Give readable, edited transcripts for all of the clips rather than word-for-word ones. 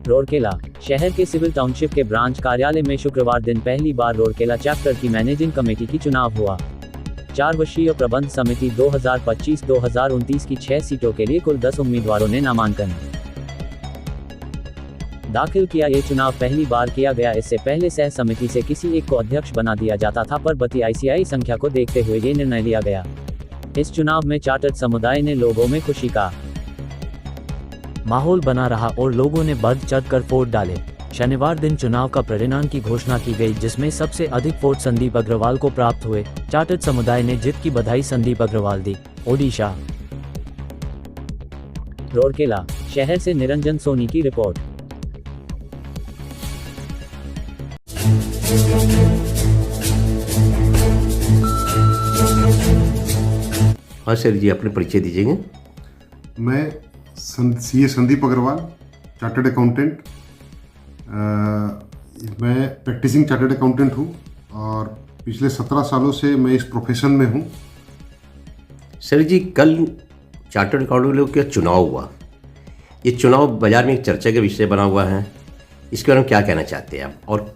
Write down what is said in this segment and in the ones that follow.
रोरकेला शहर के civil township के ब्रांच कार्यालय में शुक्रवार दिन पहली बार रोरकेला चैप्टर की मैनेजिंग कमेटी की चुनाव हुआ। 4 वर्षीय प्रबंध समिति 2025-2029 की 6 सीटों के लिए कुल 10 उम्मीदवारों ने नामांकन दाखिल किया। ये चुनाव पहली बार किया गया। इससे पहले सह समिति से किसी एक को अध्यक्ष बना दिया जाता था, पर बढ़ती ICI संख्या को देखते हुए ये निर्णय लिया गया। इस चुनाव में चार्टर्ड समुदाय ने लोगों में खुशी का माहौल बना रहा और लोगों ने बढ़ चढ़कर वोट डाले। शनिवार दिन चुनाव का परिणाम की घोषणा की गई, जिसमें सबसे अधिक वोट संदीप अग्रवाल को प्राप्त हुए। चार्टर्ड समुदाय ने जीत की बधाई संदीप अग्रवाल दी। ओडिशा रोरकेला शहर से निरंजन सोनी की रिपोर्ट। हाँ सर जी, अपने परिचय दीजिएगा। मैं CA Sandeep Agarwal, chartered accountant. मैं प्रैक्टिसिंग चार्टर्ड अकाउंटेंट हूँ और पिछले 17 सालों से मैं इस प्रोफेशन में हूँ। सर जी, कल चार्टर्ड अकाउंटेंट का चुनाव हुआ। ये चुनाव बाजार में एक चर्चा का विषय बना हुआ है, इसके बारे में क्या कहना चाहते हैं आप? और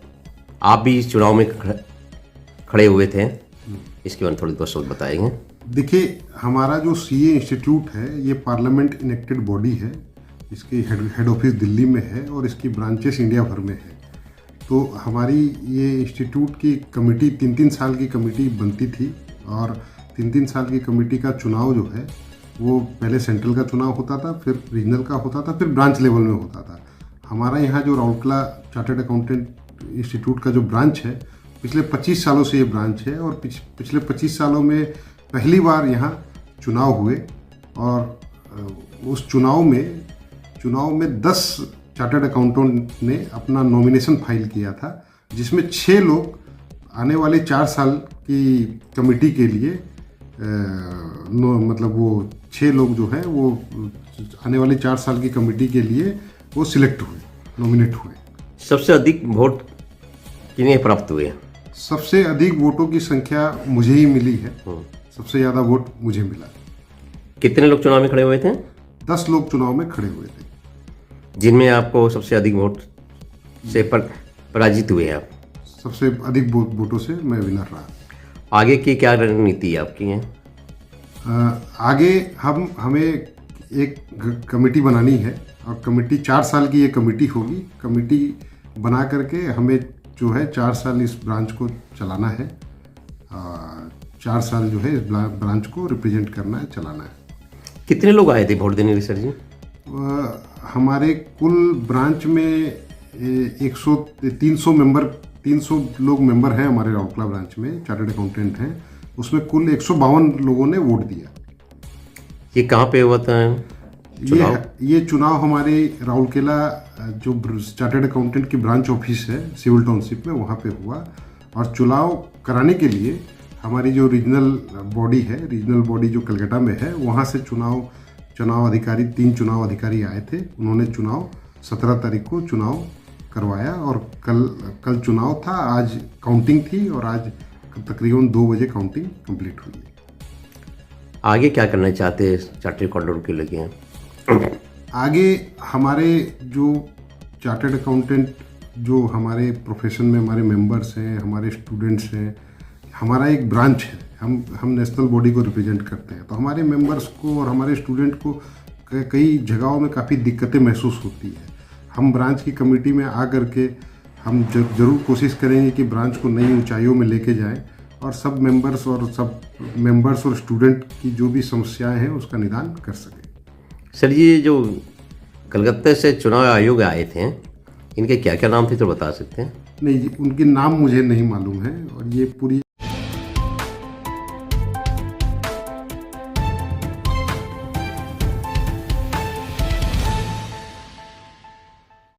आप भी इस चुनाव में खड़े हुए थे, इसके बारे में थोड़ी बहुत बताएंगे। देखिए, हमारा जो CA इंस्टीट्यूट है ये पार्लियामेंट इनेक्टेड बॉडी है। इसकी हेड ऑफिस दिल्ली में है और इसकी ब्रांचेस इंडिया भर में है। तो हमारी ये इंस्टीट्यूट की कमेटी 3-3 साल की कमेटी बनती थी और 3-3 साल की कमेटी का चुनाव जो है वो पहले सेंट्रल का चुनाव होता था, फिर रीजनल का होता था, फिर ब्रांच लेवल में होता था। हमारा यहाँ जो राउरकेला चार्टर्ड अकाउंटेंट इंस्टीट्यूट का जो ब्रांच है, पिछले 25 सालों से ये ब्रांच है और पिछले 25 सालों में पहली बार यहाँ चुनाव हुए और उस चुनाव में 10 चार्टर्ड अकाउंटेंट ने अपना नॉमिनेशन फाइल किया था, जिसमें 6 लोग आने वाले 4 साल की कमेटी के लिए मतलब वो 6 लोग जो हैं वो आने वाले 4 साल की कमेटी के लिए वो सिलेक्ट हुए, नॉमिनेट हुए। सबसे अधिक वोट किन्हें प्राप्त हुए? सबसे अधिक वोटों की संख्या मुझे ही मिली है। सबसे ज़्यादा वोट मुझे मिला। कितने लोग चुनाव में खड़े हुए थे? 10 लोग चुनाव में खड़े हुए थे, जिनमें आपको सबसे अधिक वोट से पराजित हुए आप। सबसे अधिक वोटों से मैं विनर रहा। आगे की क्या रणनीति आपकी है? आगे हमें एक कमेटी बनानी है और कमेटी 4 साल की ये कमेटी होगी। कमेटी बना करके हमें जो है 4 साल इस ब्रांच को चलाना है। 4 साल जो है इस ब्रांच को रिप्रेजेंट करना है, चलाना है। कितने लोग आए थे वोट देने के लिए सर जी? हमारे कुल ब्रांच में 300 लोग मेंबर हैं हमारे राउरकेला ब्रांच में, चार्टर्ड अकाउंटेंट हैं। उसमें कुल 152 लोगों ने वोट दिया। ये कहाँ पे हुआ था ये चुनाव हमारे राउरकेला जो चार्टर्ड अकाउंटेंट की ब्रांच ऑफिस है सिविल टाउनशिप में, वहाँ पे हुआ। और चुनाव कराने के लिए हमारी जो रीजनल बॉडी जो कलकत्ता में है, वहाँ से चुनाव अधिकारी 3 चुनाव अधिकारी आए थे। उन्होंने 17 तारीख को चुनाव करवाया और कल चुनाव था। आज काउंटिंग थी और आज तकरीबन 2 बजे काउंटिंग कंप्लीट हुई। आगे क्या करना चाहते हैं चार्टर्ड अकाउंटेंट के लगे? आगे हमारे जो चार्टर्ड अकाउंटेंट जो हमारे प्रोफेशन में हमारे मेंबर्स हैं, हमारे स्टूडेंट्स हैं, हमारा एक ब्रांच है, हम नेशनल बॉडी को रिप्रेजेंट करते हैं। तो हमारे मेंबर्स को और हमारे स्टूडेंट को कई जगहों में काफ़ी दिक्कतें महसूस होती है। हम ब्रांच की कमेटी में आ करके हम जरूर कोशिश करेंगे कि ब्रांच को नई ऊंचाइयों में लेके जाएं और सब मेंबर्स और स्टूडेंट की जो भी समस्याएं हैं उसका निदान कर सकें। सर, ये जो कलकत्ता से चुनाव आयोग आए थे, इनके क्या क्या नाम थे तो बता सकते हैं? नहीं, उनके नाम मुझे नहीं मालूम है और ये पूरी